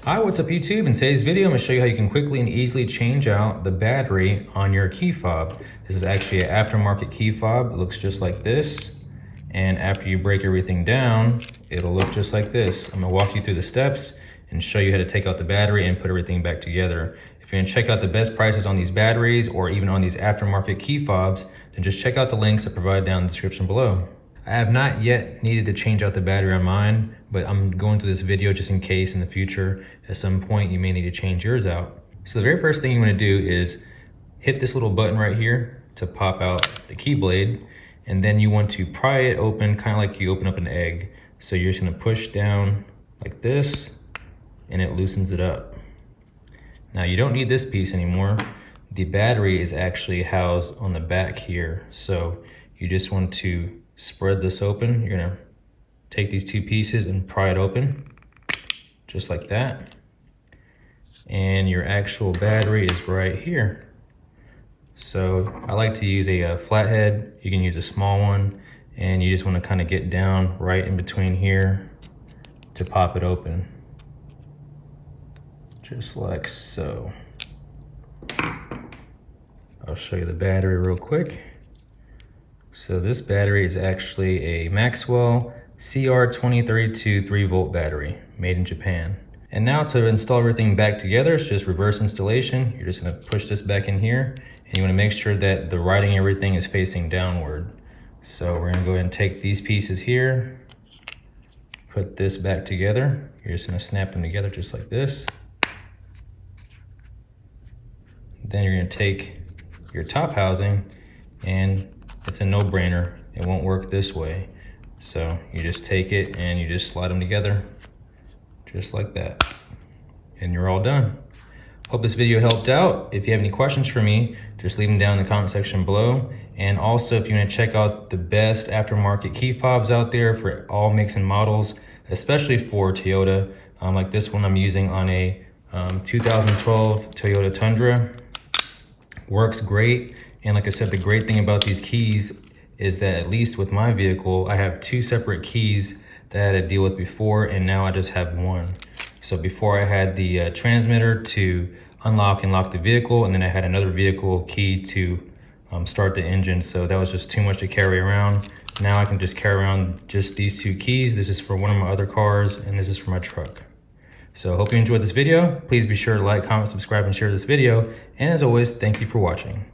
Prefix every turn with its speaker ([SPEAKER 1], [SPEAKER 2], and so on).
[SPEAKER 1] Hi, what's up YouTube? In today's video, I'm going to show you how you can quickly and easily change out the battery on your key fob. This is actually an aftermarket key fob. It looks just like this. And after you break everything down, it'll look just like this. I'm going to walk you through the steps and show you how to take out the battery and put everything back together. If you're going to check out the best prices on these batteries or even on these aftermarket key fobs, then just check out the links I provide down in the description below. I have not yet needed to change out the battery on mine, but I'm going through this video just in case in the future, at some point you may need to change yours out. So the very first thing you want to do is hit this little button right here to pop out the key blade. And then you want to pry it open, kind of like you open up an egg. So you're just going to push down like this and it loosens it up. Now you don't need this piece anymore. The battery is actually housed on the back here. So you just want to spread this open. You're gonna take these two pieces and pry it open, just like that. And your actual battery is right here. So I like to use a flathead. You can use a small one, and you just wanna kinda get down right in between here to pop it open. Just like so. I'll show you the battery real quick. So this battery is actually a Maxwell CR2032 3-volt battery made in Japan. And now to install everything back together, it's just reverse installation. You're just gonna push this back in here and you wanna make sure that the writing, everything is facing downward. So we're gonna go ahead and take these pieces here, put this back together. You're just gonna snap them together just like this. Then you're gonna take your top housing, and it's a no-brainer. It won't work this way. So you just take it and you just slide them together just like that. And you're all done. Hope this video helped out. If you have any questions for me, just leave them down in the comment section below. And also if you want to check out the best aftermarket key fobs out there for all makes and models, especially for Toyota, like this one I'm using on a 2012 Toyota Tundra. Works great. And like I said, the great thing about these keys is that at least with my vehicle, I have two separate keys that I had to deal with before, and now I just have one. So before I had the transmitter to unlock and lock the vehicle, and then I had another vehicle key to start the engine. So that was just too much to carry around. Now I can just carry around just these two keys. This is for one of my other cars, and this is for my truck. So I hope you enjoyed this video. Please be sure to like, comment, subscribe, and share this video. And as always, thank you for watching.